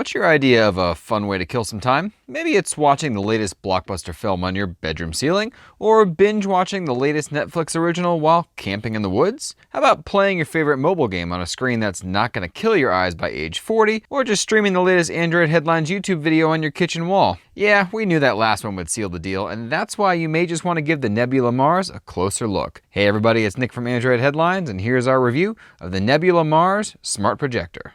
What's your idea of a fun way to kill some time? Maybe it's watching the latest blockbuster film on your bedroom ceiling, or binge watching the latest Netflix original while camping in the woods? How about playing your favorite mobile game on a screen that's not going to kill your eyes by age 40, or just streaming the latest Android Headlines YouTube video on your kitchen wall? Yeah, we knew that last one would seal the deal, and that's why you may just want to give the Nebula Mars a closer look. Hey everybody, it's Nick from Android Headlines, and here's our review of the Nebula Mars Smart Projector.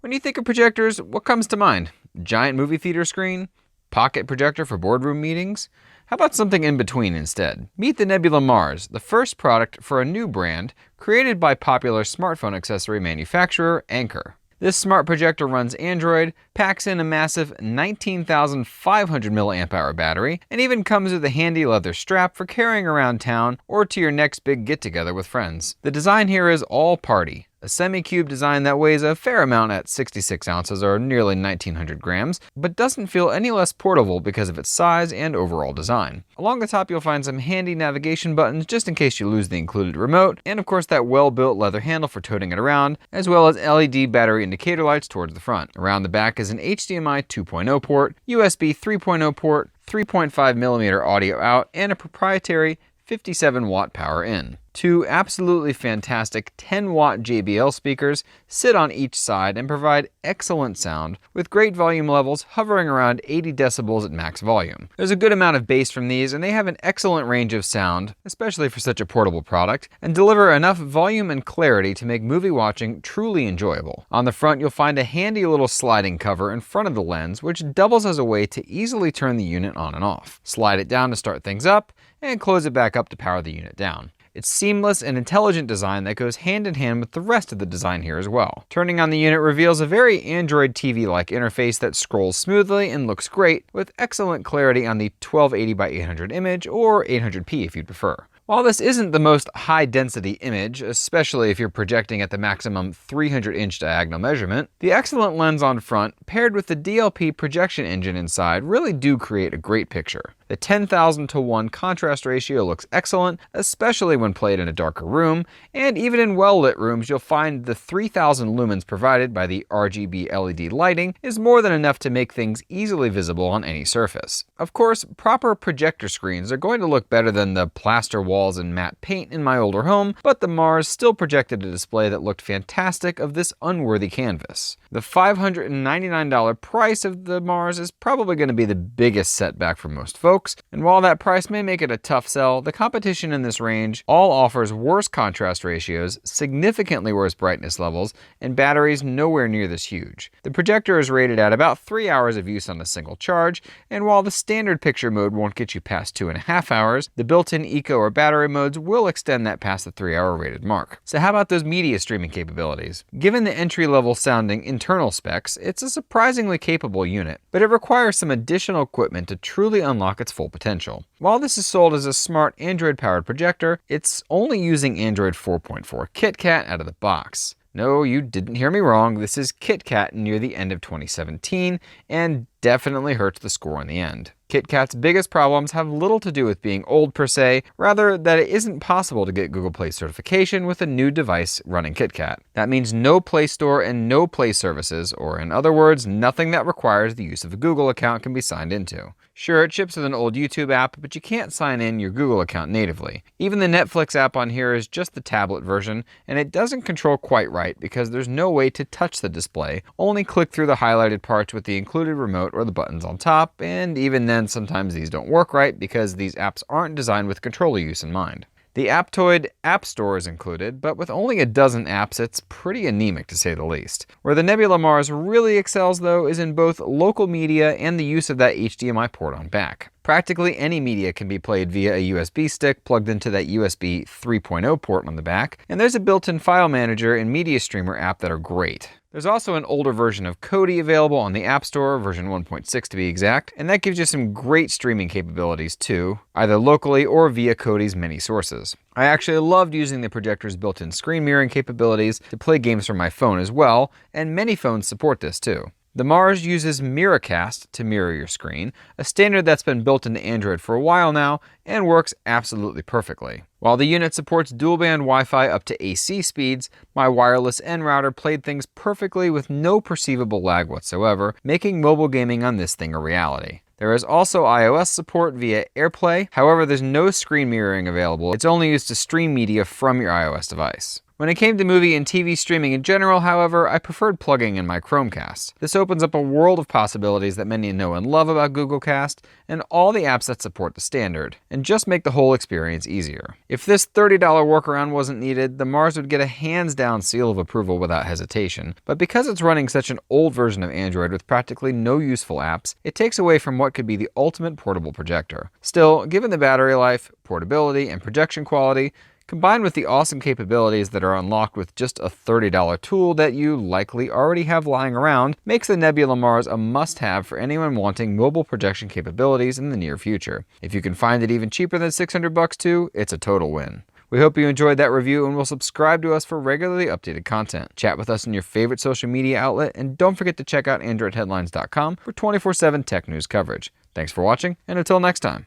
When you think of projectors, what comes to mind? Giant movie theater screen? Pocket projector for boardroom meetings? How about something in between instead? Meet the Nebula Mars, the first product for a new brand created by popular smartphone accessory manufacturer Anker. This smart projector runs Android, packs in a massive 19,500 mAh battery, and even comes with a handy leather strap for carrying around town or to your next big get-together with friends. The design here is all party. A semi-cube design that weighs a fair amount at 66 ounces or nearly 1,900 grams, but doesn't feel any less portable because of its size and overall design. Along the top you'll find some handy navigation buttons just in case you lose the included remote, and of course that well-built leather handle for toting it around, as well as LED battery indicator lights towards the front. Around the back is an HDMI 2.0 port, USB 3.0 port, 3.5mm audio out, and a proprietary 57-watt power in. Two absolutely fantastic 10-watt JBL speakers sit on each side and provide excellent sound, with great volume levels hovering around 80 decibels at max volume. There's a good amount of bass from these, and they have an excellent range of sound, especially for such a portable product, and deliver enough volume and clarity to make movie watching truly enjoyable. On the front, you'll find a handy little sliding cover in front of the lens, which doubles as a way to easily turn the unit on and off. Slide it down to start things up, and close it back up to power the unit down. It's seamless and intelligent design that goes hand in hand with the rest of the design here as well. Turning on the unit reveals a very Android TV-like interface that scrolls smoothly and looks great, with excellent clarity on the 1280 by 800 image, or 800p if you'd prefer. While this isn't the most high-density image, especially if you're projecting at the maximum 300-inch diagonal measurement, the excellent lens on front, paired with the DLP projection engine inside, really do create a great picture. The 10,000:1 contrast ratio looks excellent, especially when played in a darker room, and even in well-lit rooms you'll find the 3,000 lumens provided by the RGB LED lighting is more than enough to make things easily visible on any surface. Of course, proper projector screens are going to look better than the plaster walls and matte paint in my older home, but the Mars still projected a display that looked fantastic of this unworthy canvas. The $599 price of the Mars is probably going to be the biggest setback for most folks, and while that price may make it a tough sell, the competition in this range all offers worse contrast ratios, significantly worse brightness levels, and batteries nowhere near this huge. The projector is rated at about 3 hours of use on a single charge, and while the standard picture mode won't get you past 2.5 hours, the built-in eco or battery modes will extend that past the 3-hour rated mark. So how about those media streaming capabilities? Given the entry-level sounding internal specs, it's a surprisingly capable unit, but it requires some additional equipment to truly unlock its full potential. While this is sold as a smart Android-powered projector, it's only using Android 4.4 KitKat out of the box. No, you didn't hear me wrong, this is KitKat near the end of 2017, and definitely hurts the score in the end. KitKat's biggest problems have little to do with being old per se, rather that it isn't possible to get Google Play certification with a new device running KitKat. That means no Play Store and no Play services, or in other words, nothing that requires the use of a Google account can be signed into. Sure, it ships with an old YouTube app, but you can't sign in your Google account natively. Even the Netflix app on here is just the tablet version, and it doesn't control quite right because there's no way to touch the display, only click through the highlighted parts with the included remote or the buttons on top, and even then sometimes these don't work right because these apps aren't designed with controller use in mind. The Aptoid App Store is included, but with only a dozen apps, it's pretty anemic to say the least. Where the Nebula Mars really excels though is in both local media and the use of that HDMI port on back. Practically any media can be played via a USB stick plugged into that USB 3.0 port on the back, and there's a built-in file manager and media streamer app that are great. There's also an older version of Kodi available on the App Store, version 1.6 to be exact, and that gives you some great streaming capabilities too, either locally or via Kodi's many sources. I actually loved using the projector's built-in screen mirroring capabilities to play games from my phone as well, and many phones support this too. The Mars uses Miracast to mirror your screen, a standard that's been built into Android for a while now and works absolutely perfectly. While the unit supports dual-band Wi-Fi up to AC speeds, my wireless N router played things perfectly with no perceivable lag whatsoever, making mobile gaming on this thing a reality. There is also iOS support via AirPlay, however there's no screen mirroring available, it's only used to stream media from your iOS device. When it came to movie and TV streaming in general, however, I preferred plugging in my Chromecast. This opens up a world of possibilities that many know and love about Google Cast, and all the apps that support the standard, and just make the whole experience easier. If this $30 workaround wasn't needed, the Mars would get a hands-down seal of approval without hesitation, but because it's running such an old version of Android with practically no useful apps, it takes away from what could be the ultimate portable projector. Still, given the battery life, portability, and projection quality, combined with the awesome capabilities that are unlocked with just a $30 tool that you likely already have lying around, makes the Nebula Mars a must-have for anyone wanting mobile projection capabilities in the near future. If you can find it even cheaper than $600 too, it's a total win. We hope you enjoyed that review and will subscribe to us for regularly updated content. Chat with us in your favorite social media outlet, and don't forget to check out AndroidHeadlines.com for 24/7 tech news coverage. Thanks for watching, and until next time.